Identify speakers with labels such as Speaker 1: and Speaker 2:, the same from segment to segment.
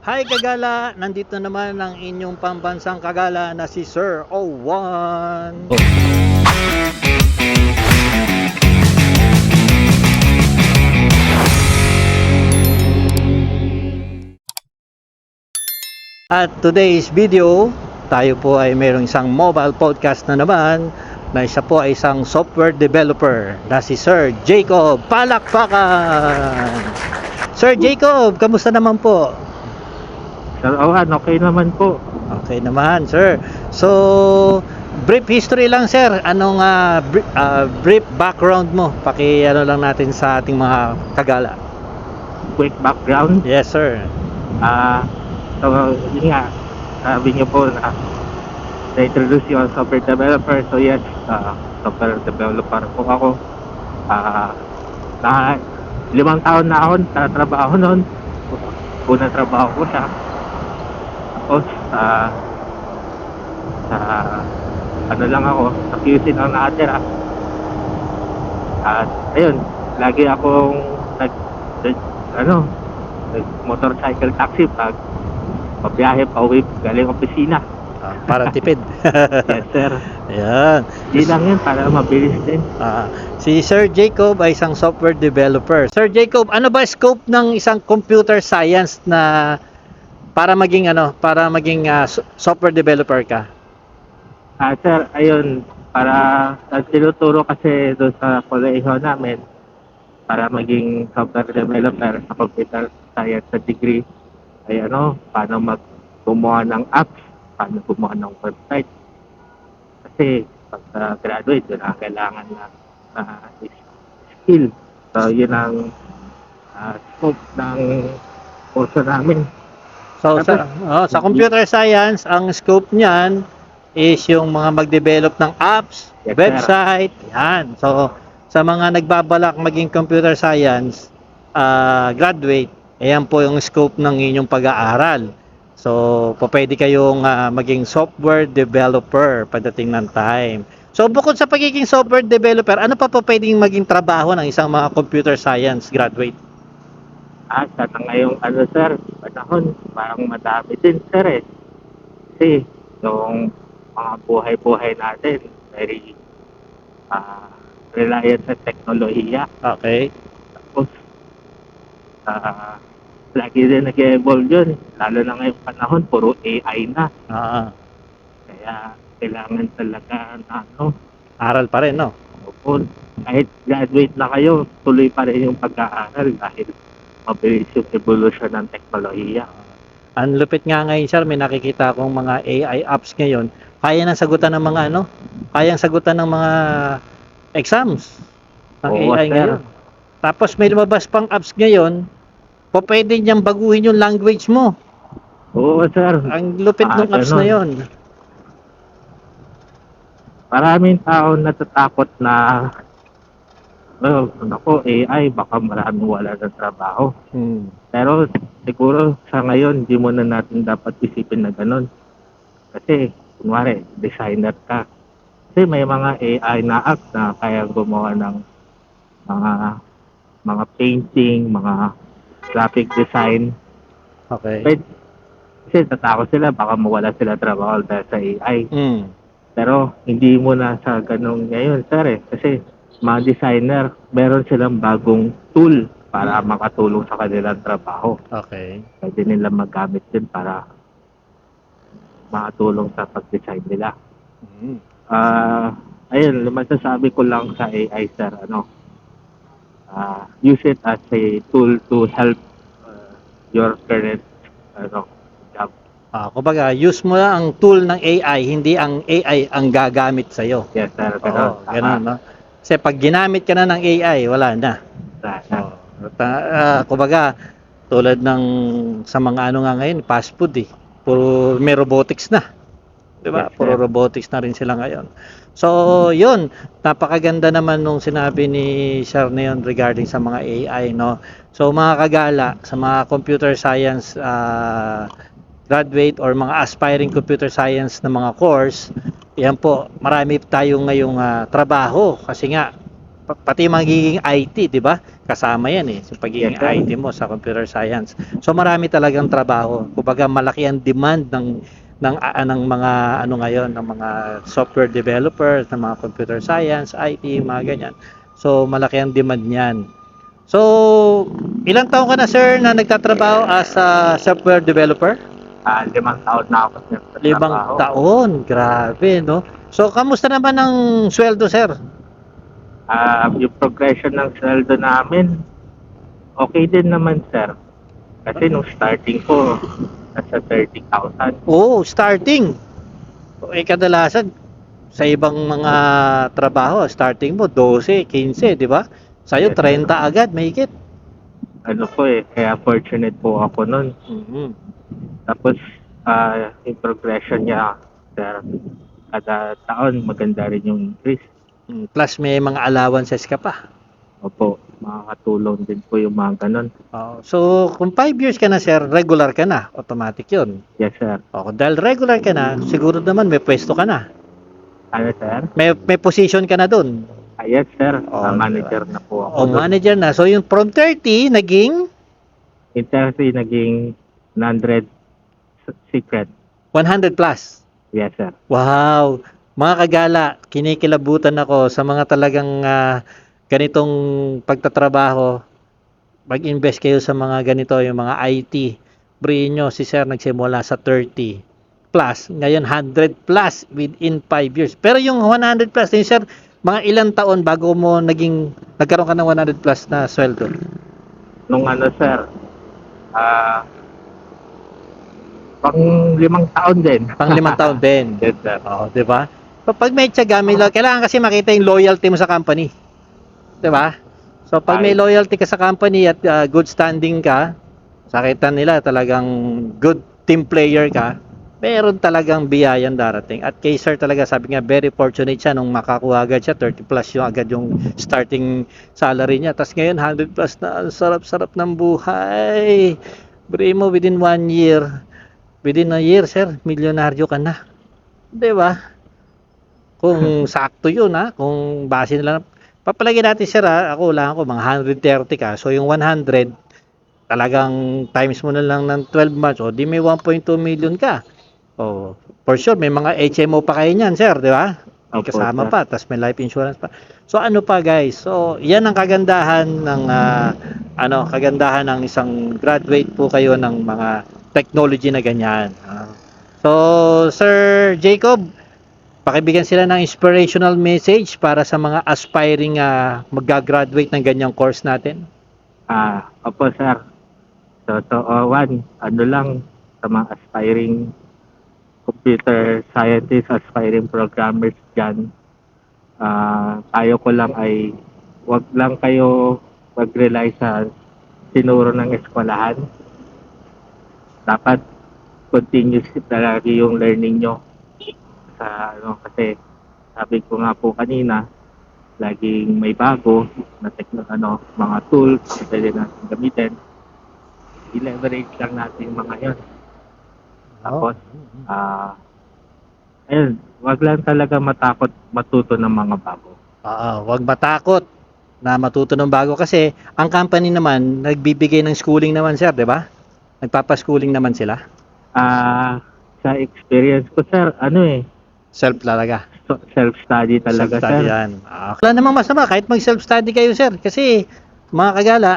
Speaker 1: Hi Kagala! Nandito naman ang inyong pambansang Kagala na si Sir Owan. At today's video, tayo po ay mayroong isang mobile podcast na naman na isa po ay isang software developer na si Sir Jacob. Palakpakan! Sir Jacob, kamusta naman po?
Speaker 2: Sir Owan, okay naman po.
Speaker 1: Okay naman, sir. So, brief history lang, sir. Anong brief background mo? Paki-ano lang natin sa ating mga Kagala.
Speaker 2: Quick background.
Speaker 1: Yes, sir.
Speaker 2: So, yun nga, sabi niyo po na na-introduce yung software developer. So, yes, software developer po ako. Na 5 taon na ako sa trabaho noon. Unang trabaho ko siya. Tapos, ano lang ako, sa QC lang nakatira. At, ayun, lagi akong motorcycle taxi pag pabiyahe pa uwi galing opisina.
Speaker 1: Para tipid.
Speaker 2: Yes, sir.
Speaker 1: Ayan.
Speaker 2: Di lang yun, para mabilis din.
Speaker 1: Si Sir Jacob ay isang software developer. Sir Jacob, ano ba scope ng isang computer science na para maging software developer ka?
Speaker 2: Sir, ayun, para tinuturo kasi doon sa kolehiyo namin para maging software developer sa computer science sa degree ay paano gumawa ng apps, paano gumawa ng website. Kasi pag graduate, yun ang kailangan na skill. So, yun ang scope ng kurso namin.
Speaker 1: So, sa computer science, ang scope niyan is yung mga mag-develop ng apps,
Speaker 2: Yes,
Speaker 1: website, yan. So, sa mga nagbabalak maging computer science graduate, ayan po yung scope ng inyong pag-aaral. So, pwede kayong maging software developer pagdating ng time. So, bukod sa pagiging software developer, ano pa po pwedeng maging trabaho ng isang mga computer science graduate?
Speaker 2: Sa ngayong sir, panahon, parang madami din, sir, eh. Kasi, yung mga buhay-buhay natin, very reliant sa teknolohiya.
Speaker 1: Okay.
Speaker 2: Tapos, lagi din nag-evolve yun. Lalo na ngayong panahon, puro AI na. Kaya, kailangan talaga na,
Speaker 1: Aral pa rin, no?
Speaker 2: kahit graduate na kayo, tuloy pa rin yung pag-aaral dahil mabilis yung evolution ng teknolohiya.
Speaker 1: Ang lupit nga ngayon, sir, may nakikita akong mga AI apps ngayon. Kaya nang sagutan ng mga kayang sagutan ng mga exams ng AI ngayon. Tapos may lumabas pang apps ngayon, pwede niyang baguhin yung language mo.
Speaker 2: Oo, sir.
Speaker 1: Ang lupit ng apps na yon.
Speaker 2: Maraming tao natatakot na AI, baka maraming wala ng trabaho. Pero siguro sa ngayon, hindi mo na natin dapat isipin na ganun. Kasi, kunwari, designer ka. Kasi may mga AI na app na kaya gumawa ng mga painting, mga graphic design.
Speaker 1: Okay.
Speaker 2: Kasi tatakot sila, baka mawala sila trabaho dahil sa AI. Pero hindi mo na sa ganun ngayon, sir, eh. Kasi mga designer, meron silang bagong tool para makatulong sa kanilang trabaho.
Speaker 1: Okay.
Speaker 2: Pwede nila magamit din para makatulong sa pag-design nila. Ayun, masasabi ko lang sa AI, sir, use it as a tool to help your current job.
Speaker 1: Kumbaga, use mo lang ang tool ng AI, hindi ang AI ang gagamit sa'yo.
Speaker 2: Yes, sir.
Speaker 1: Ganun, no? Kasi pag ginamit ka na ng AI, wala na. Kumbaga, tulad ng sa mga nga ngayon, fast food, puro may robotics na. Diba?
Speaker 2: Yes,
Speaker 1: Puro robotics na rin sila ngayon. So, yun, napakaganda naman nung sinabi ni Sir na yun regarding sa mga AI, no? So, mga Kagala, sa mga computer science graduate or mga aspiring computer science na mga course, yan po, marami tayong ngayong trabaho kasi nga pati magiging IT, di ba? Kasama yan eh, sa pagiging
Speaker 2: Yes, sir.
Speaker 1: IT mo sa computer science. So marami talagang trabaho. Kumbaga malaki ang demand ng mga ano ngayon, ng mga software developers, ng mga computer science, IT, mga ganyan. So malaki ang demand niyan. So, ilang taon ka na sir na nagtatrabaho as a software developer?
Speaker 2: 5 taon na ako sir sa
Speaker 1: 5
Speaker 2: trabaho.
Speaker 1: taon, grabe no. So, kamusta naman ang sweldo sir?
Speaker 2: Yung progression ng sweldo namin, okay din naman sir. Kasi nung starting ko, nasa 30,000.
Speaker 1: Oo, starting. Kadalasan sa ibang mga trabaho, starting mo 12, 15, di ba? Sa'yo
Speaker 2: Yes, sir.
Speaker 1: 30 agad, mahigit.
Speaker 2: Ano po kaya fortunate po ako nun.
Speaker 1: Mhm.
Speaker 2: Tapos, yung progression niya, sir, kada taon maganda rin yung increase.
Speaker 1: Plus may mga allowances ka pa.
Speaker 2: Opo, makakatulong din po yung mga ganun.
Speaker 1: So, kung 5 years ka na sir, regular ka na. Automatic yun.
Speaker 2: Yes, sir.
Speaker 1: Dahil regular ka na, siguro naman may pwesto ka na.
Speaker 2: Ano, sir?
Speaker 1: May position ka na dun.
Speaker 2: Yes, sir.
Speaker 1: diba?
Speaker 2: Manager na po ako.
Speaker 1: O, manager na. So, yung from 30, naging
Speaker 2: Intensity naging 100 secret.
Speaker 1: 100 plus.
Speaker 2: Yes, sir.
Speaker 1: Wow! Mga kagala, kinikilabutan ako sa mga talagang ganitong pagtatrabaho. Mag-invest kayo sa mga ganito, yung mga IT. Briin nyo, si sir nagsimula sa 30 plus. Ngayon, 100 plus within 5 years. Pero yung 100 plus, yung sir, mga ilang taon bago mo nagkaroon ka ng 100 plus na sweldo?
Speaker 2: Nung ano, sir, pang 5 taon din.
Speaker 1: Pang 5 taon din.
Speaker 2: Yes, sir.
Speaker 1: Di ba? Pag may tiyaga, kailangan kasi makita yung loyalty mo sa company. Di ba? So, pag may loyalty ka sa company at good standing ka, sakita nila talagang good team player ka, meron talagang biyayan darating. At kay sir talaga, sabi nga, very fortunate siya nung makakuha agad siya, 30 plus yung agad yung starting salary niya. Tapos ngayon, 100 plus na, ang sarap-sarap ng buhay. Bri mo, within a year, sir, milyonaryo ka na. Di ba? Kung sakto yun, kung base nila, papalagay natin, sir, ako lang ako, mga 130 ka. So, yung 100, talagang times mo na lang ng 12 months, o di may 1.2 million ka. Oh, for sure, may mga HMO pa kayo niyan, sir, di ba? May
Speaker 2: Opo,
Speaker 1: kasama
Speaker 2: sir.
Speaker 1: pa, tapos may life insurance pa. So, ano pa, guys? So, yan ang kagandahan ng, kagandahan ng isang graduate po kayo ng mga technology na ganyan. So, Sir Jacob, pakibigyan sila ng inspirational message para sa mga aspiring mag-graduate ng ganyang course natin.
Speaker 2: Opo, sir. So, ano lang sa mga aspiring computer scientists, aspiring programmers dyan, tayo ko lang ay wag lang kayo mag-rely sa tinuro ng eskwelahan. Dapat continuous talaga yung learning nyo kasi sabi ko nga po kanina, laging may bago na mga tools na pwede natin gamitin. I-leverage lang natin yung mga yun. Tapos, ayun, wag lang talaga matakot matuto ng mga bago.
Speaker 1: Wag matakot na matuto ng bago kasi ang company naman nagbibigay ng schooling naman, sir, di ba? Nagpapa-schooling naman sila.
Speaker 2: Sa experience ko, sir,
Speaker 1: Self talaga.
Speaker 2: self-study talaga,
Speaker 1: Self-study
Speaker 2: sir.
Speaker 1: yan. Wala namang masama kahit mag-self-study kayo, sir. Kasi, mga kagala,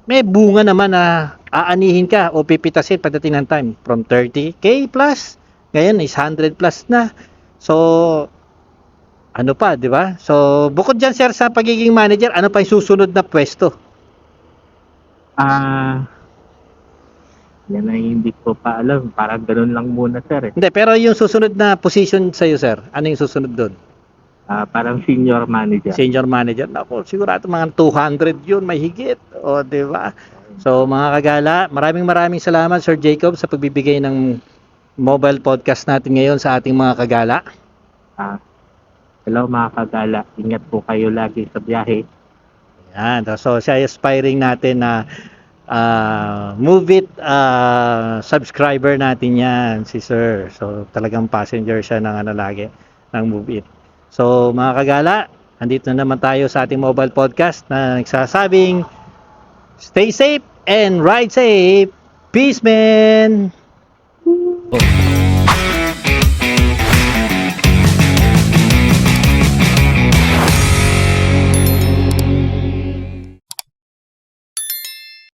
Speaker 1: may bunga naman na aanihin ka o pipitasin pagdating ng time. From 30K plus, ngayon is 100 plus na. So, ano pa, di ba? So, bukod dyan, sir, sa pagiging manager, ano pa yung susunod na pwesto?
Speaker 2: Yan ay hindi ko pa alam. Parang ganun lang muna, sir.
Speaker 1: Hindi, pero yung susunod na position sa'yo, sir, ano yung susunod doon?
Speaker 2: Parang senior manager.
Speaker 1: Senior manager. Naku, sigurado mga 200 yun, may higit. O, di ba? So, mga kagala, maraming salamat, Sir Jacob, sa pagbibigay ng mobile podcast natin ngayon sa ating mga kagala.
Speaker 2: Hello, mga kagala. Ingat po kayo lagi sa biyahe.
Speaker 1: Yan. So, siya aspiring natin na Move It subscriber natin yan, si Sir. So, talagang passenger siya ng lagi, ng Move It. So, mga kagala, andito na naman tayo sa ating mobile podcast na nagsasabing stay safe and ride safe. Peace, man!